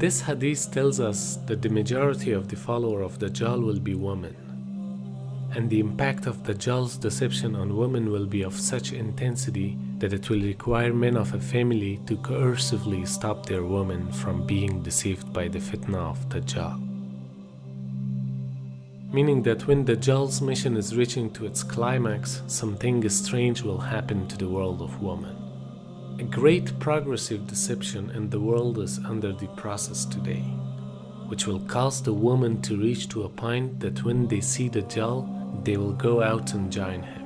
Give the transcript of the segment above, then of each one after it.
This hadith tells us that the majority of the follower of Dajjal will be women, and the impact of Dajjal's deception on women will be of such intensity that it will require men of a family to coercively stop their women from being deceived by the fitna of Dajjal. Meaning that when Dajjal's mission is reaching to its climax, something strange will happen to the world of women. A great progressive deception in the world is under the process today, which will cause the woman to reach to a point that when they see Dajjal, they will go out and join him.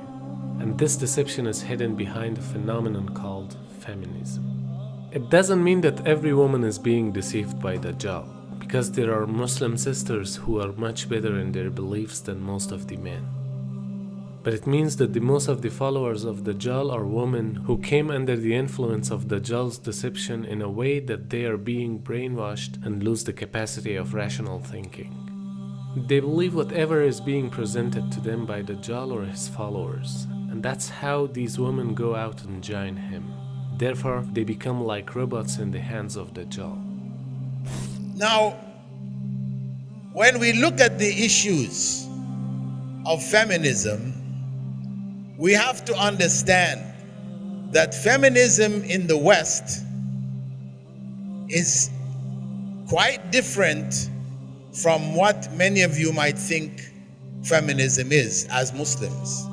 And this deception is hidden behind a phenomenon called feminism. It doesn't mean that every woman is being deceived by Dajjal, because there are Muslim sisters who are much better in their beliefs than most of the men. But it means that the most of the followers of Dajjal are women who came under the influence of Dajjal's deception in a way that they are being brainwashed and lose the capacity of rational thinking. They believe whatever is being presented to them by Dajjal or his followers, and that's how these women go out and join him. Therefore, they become like robots in the hands of Dajjal. Now, when we look at the issues of feminism, we have to understand that feminism in the West is quite different from what many of you might think feminism is as Muslims.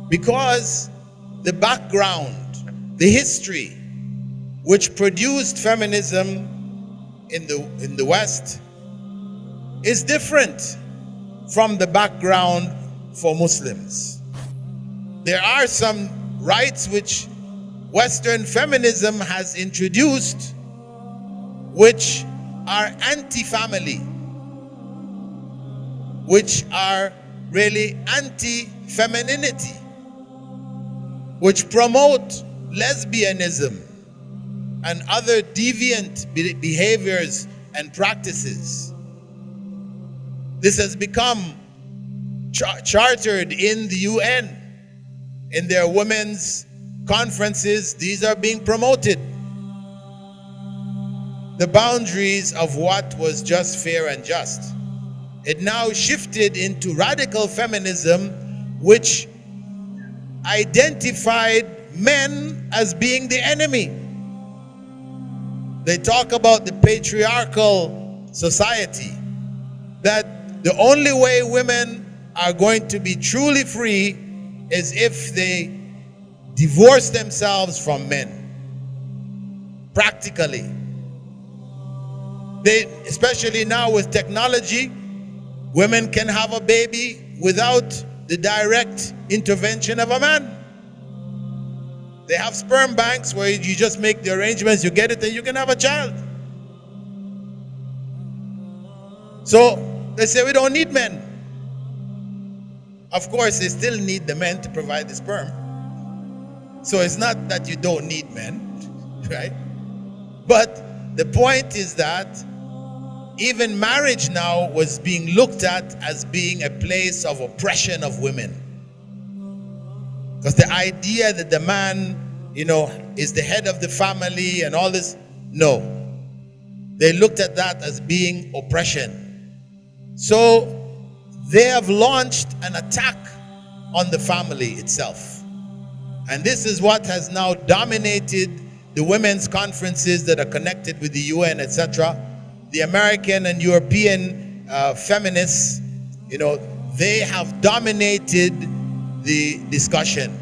Because the background, the history which produced feminism in the West is different from the background for Muslims. There are some rights which Western feminism has introduced which are anti-family, which are really anti-femininity, which promote lesbianism and other deviant behaviors and practices. This has become chartered in the UN. In their women's conferences, these are being promoted. The boundaries of what was just fair and just. It now shifted into radical feminism, which identified men as being the enemy. They talk about the patriarchal society, that the only way women are going to be truly free is if they divorce themselves from men. Practically. Especially now with technology, women can have a baby without the direct intervention of a man. They have sperm banks where you just make the arrangements, you get it, and you can have a child. So they say we don't need men. Of course, they still need the men to provide the sperm. So it's not that you don't need men, right? But the point is that even marriage now was being looked at as being a place of oppression of women. Because the idea that the man, is the head of the family and all this, no. They looked at that as being oppression. So they have launched an attack on the family itself. And this is what has now dominated the women's conferences that are connected with the UN, etc. The American and European feminists, they have dominated the discussion.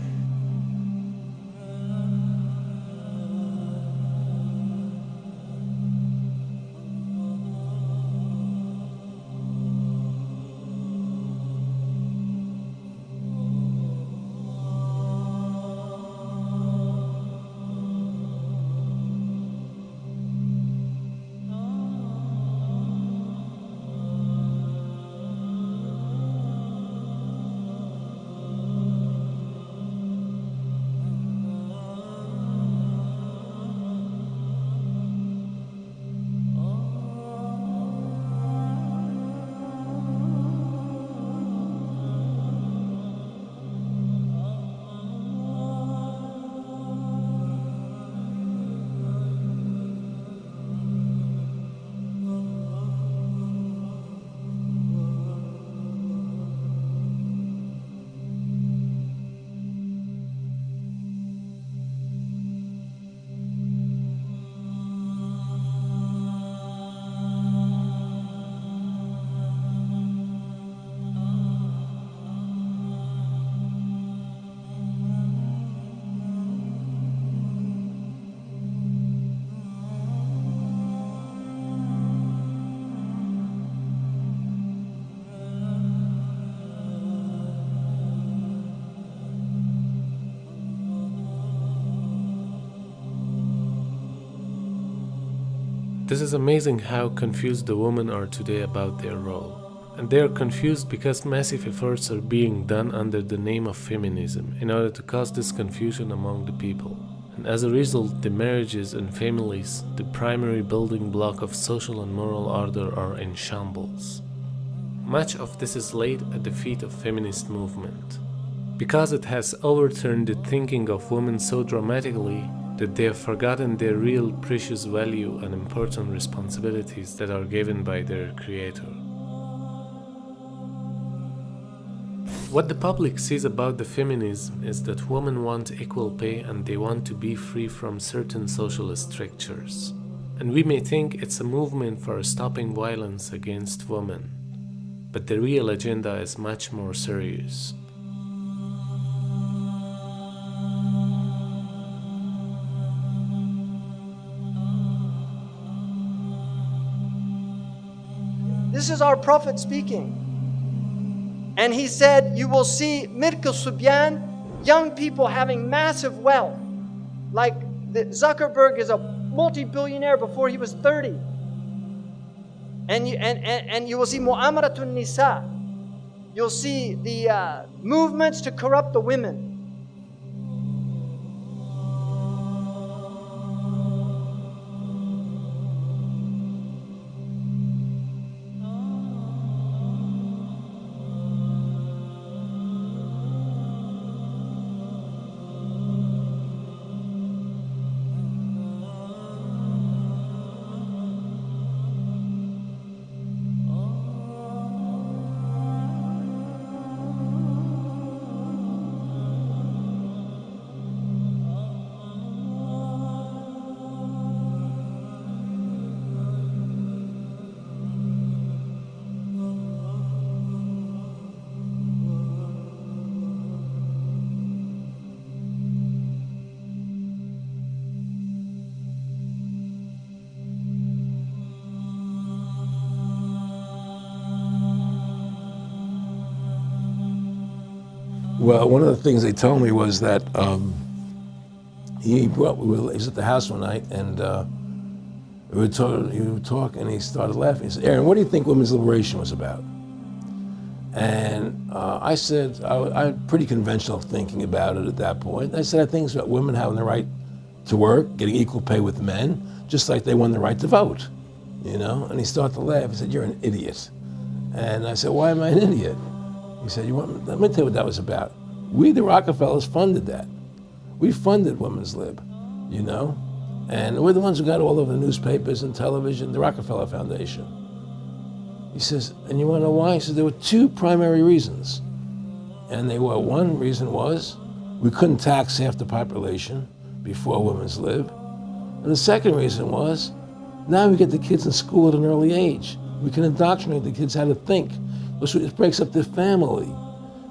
This is amazing how confused the women are today about their role. And they are confused because massive efforts are being done under the name of feminism in order to cause this confusion among the people. And as a result, the marriages and families, the primary building block of social and moral order, are in shambles. Much of this is laid at the feet of feminist movement, because it has overturned the thinking of women so dramatically that they have forgotten their real precious value and important responsibilities that are given by their creator. What the public sees about the feminism is that women want equal pay and they want to be free from certain social strictures. And we may think it's a movement for stopping violence against women, but the real agenda is much more serious. This is our prophet speaking. And he said, you will see Mirka Subyan, young people having massive wealth. Like Zuckerberg is a multi-billionaire before he was 30. And you will see Mu'amaratun Nisa. You'll see the movements to corrupt the women. Well, one of the things they told me was that he was at the house one night, and we were talking, and he started laughing. He said, "Aaron, what do you think women's liberation was about?" And I said, I had pretty conventional thinking about it at that point. I said, I think it's about women having the right to work, getting equal pay with men, just like they won the right to vote, you know? And he started to laugh. He said, "You're an idiot." And I said, "Why am I an idiot?" He said, let me tell you what that was about. We, the Rockefellers, funded that. We funded Women's Lib, you know? And we're the ones who got all over the newspapers and television, the Rockefeller Foundation. He says, and you want to know why? He says, there were two primary reasons. And they were, one reason was we couldn't tax half the population before Women's Lib. And the second reason was, now we get the kids in school at an early age. We can indoctrinate the kids how to think. It breaks up the family.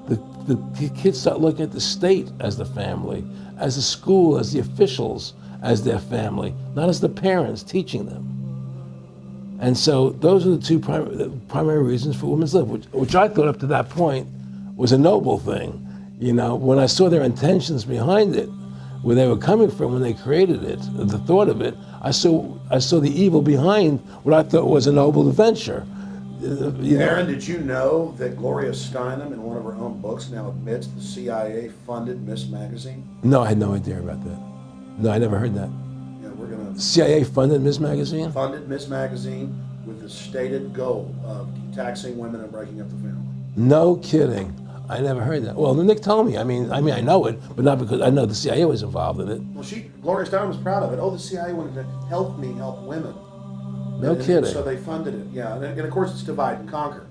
The kids start looking at the state as the family, as the school, as the officials, as their family, not as the parents teaching them. And so those are the two primary reasons for Women's Lib, which I thought up to that point was a noble thing. You know, when I saw their intentions behind it, where they were coming from when they created it, the thought of it, I saw the evil behind what I thought was a noble venture. Aaron, did you know that Gloria Steinem, in one of her own books, now admits the CIA funded Miss Magazine? No, I had no idea about that. No, I never heard that. Yeah, we're gonna. CIA funded Miss Magazine? Funded Miss Magazine with the stated goal of detaxing women and breaking up the family. No kidding. I never heard that. Well, Nick told me. I mean, I know it, but not because I know the CIA was involved in it. Well, Gloria Steinem was proud of it. Oh, the CIA wanted to help me help women. No kidding. So they funded it, yeah. And of course, it's divide and conquer.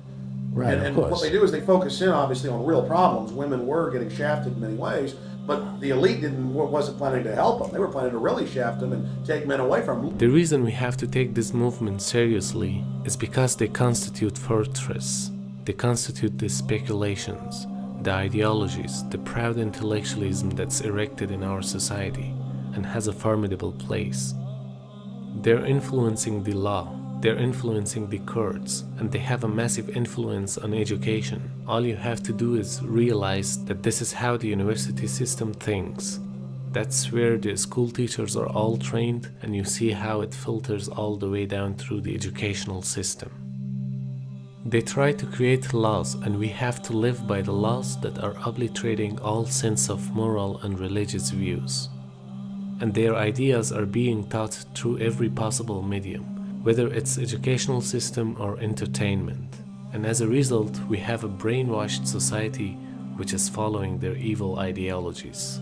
Right, and of course. What they do is they focus in, obviously, on real problems. Women were getting shafted in many ways, but the elite wasn't planning to help them. They were planning to really shaft them and take men away from them. The reason we have to take this movement seriously is because they constitute fortress. They constitute the speculations, the ideologies, the proud intellectualism that's erected in our society and has a formidable place. They're influencing the law, they're influencing the courts, and they have a massive influence on education. All you have to do is realize that this is how the university system thinks. That's where the school teachers are all trained, and you see how it filters all the way down through the educational system. They try to create laws, and we have to live by the laws that are obliterating all sense of moral and religious views. And their ideas are being taught through every possible medium, whether it's educational system or entertainment. And as a result, we have a brainwashed society which is following their evil ideologies.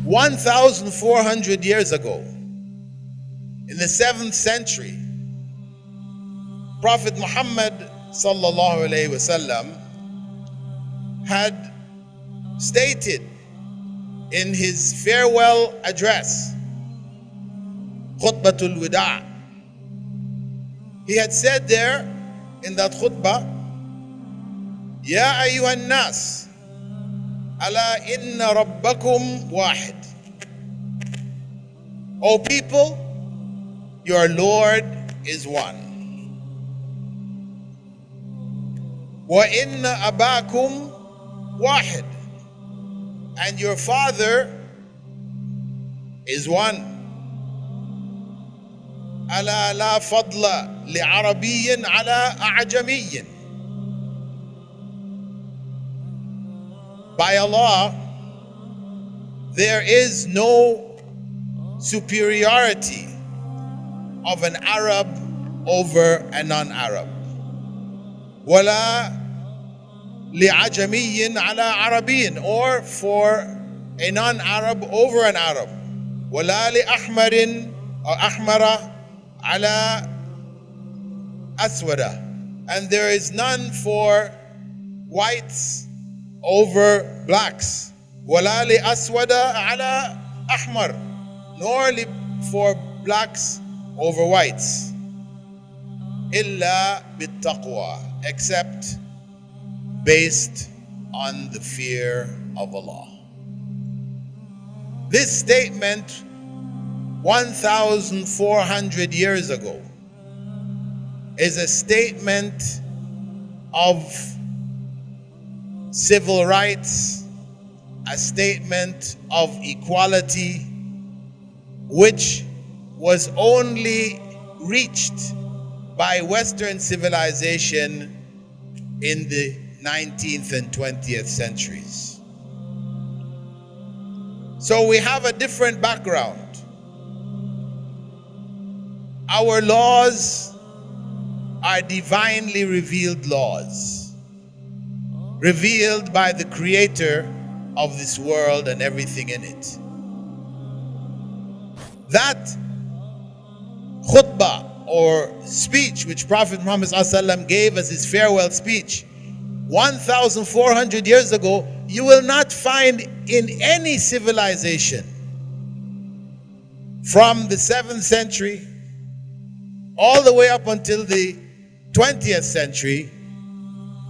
One 1,400 years ago, in the 7th century, Prophet Muhammad sallallahu alaihi wasallam had stated in his farewell address, Khutbatul Wida', he had said there in that khutbah, Ya ayyuhan nas, ala inna rabbakum wahid. O people, your Lord is one. Wa inna abakum wahid. And your father is one. Ala la fadla li arabiyyin ala a'jamiyyin. By Allah, there is no superiority of an Arab over a non-Arab. Wala li'ajamiyyin ala arabiyyin, or for a non-Arab over an Arab. Wala li'ahmarin or ahmara ala aswada. And there is none for whites over blacks. Wala li aswada ala ahmar, nor for blacks over whites. Illa bittaqwa, except based on the fear of Allah. This statement 1,400 years ago is a statement of civil rights, a statement of equality, which was only reached by Western civilization in the 19th and 20th centuries. So we have a different background. Our laws are divinely revealed laws, revealed by the creator of this world and everything in it. That khutbah or speech which Prophet Muhammad ﷺ gave as his farewell speech 1,400 years ago, you will not find in any civilization from the 7th century all the way up until the 20th century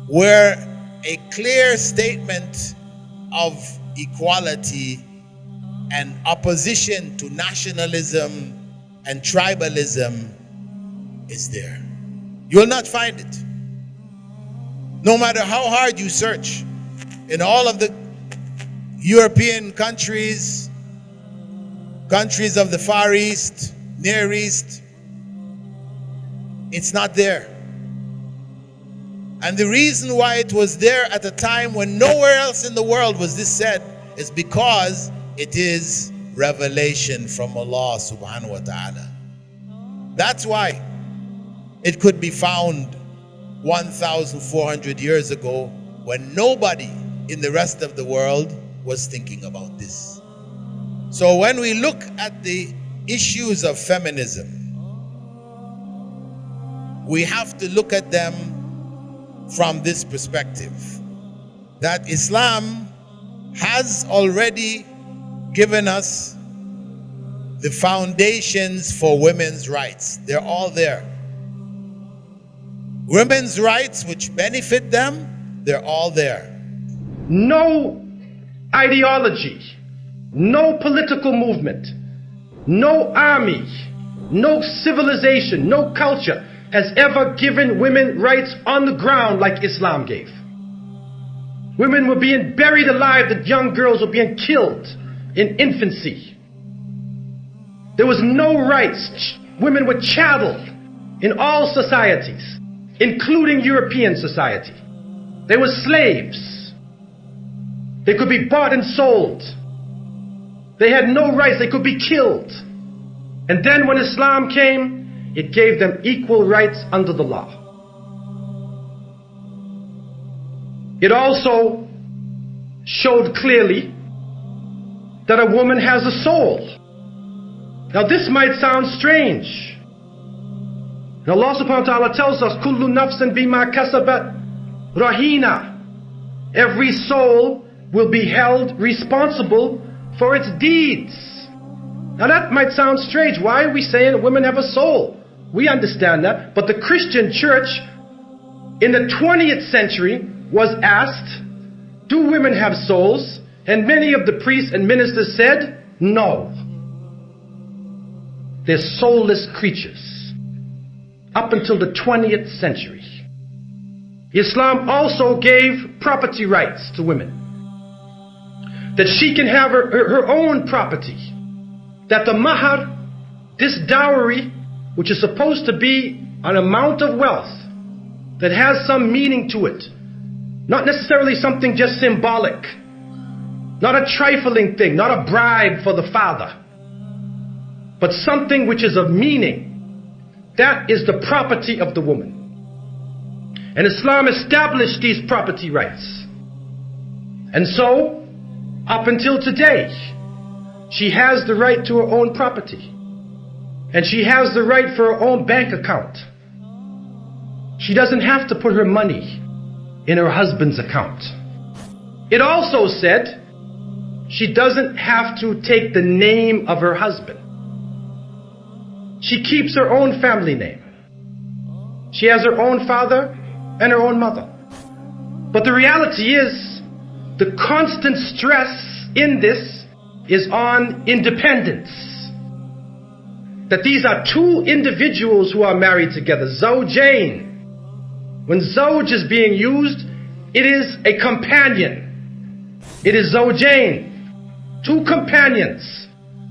where a clear statement of equality and opposition to nationalism and tribalism is there. You will not find it. No matter how hard you search in all of the European countries, countries of the Far East, Near East, it's not there. And the reason why it was there at a time when nowhere else in the world was this said is because it is revelation from Allah subhanahu wa ta'ala. That's why it could be found 1,400 years ago when nobody in the rest of the world was thinking about this. So when we look at the issues of feminism, we have to look at them from this perspective, that Islam has already given us the foundations for women's rights. They're all there. Women's rights which benefit them, they're all there. No ideology, no political movement, no army, no civilization, no culture has ever given women rights on the ground like Islam gave. Women were being buried alive, the young girls were being killed in infancy. There was no rights. Women were chattel in all societies, including European society. They were slaves. They could be bought and sold. They had no rights. They could be killed. And then when Islam came, it gave them equal rights under the law. It also showed clearly that a woman has a soul. Now this might sound strange. And Allah subhanahu wa ta'ala tells us, Kullu nafsin bima kasabat rahina. Every soul will be held responsible for its deeds. Now that might sound strange. Why are we saying women have a soul? We understand that. But the Christian church in the 20th century was asked, do women have souls? And many of the priests and ministers said, no. They're soulless creatures. Up until the 20th century. Islam also gave property rights to women. That she can have her own property. That the mahar, this dowry, which is supposed to be an amount of wealth that has some meaning to it, not necessarily something just symbolic, not a trifling thing, not a bribe for the father, but something which is of meaning. That is the property of the woman. And Islam established these property rights. And so, up until today, she has the right to her own property. And she has the right for her own bank account. She doesn't have to put her money in her husband's account. It also said she doesn't have to take the name of her husband. She keeps her own family name. She has her own father and her own mother. But the reality is, the constant stress in this is on independence. That these are two individuals who are married together, zawjain. When zawj is being used, it is a companion. It is zawjain, two companions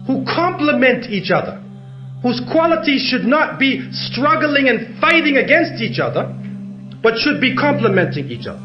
who complement each other, whose qualities should not be struggling and fighting against each other, but should be complementing each other.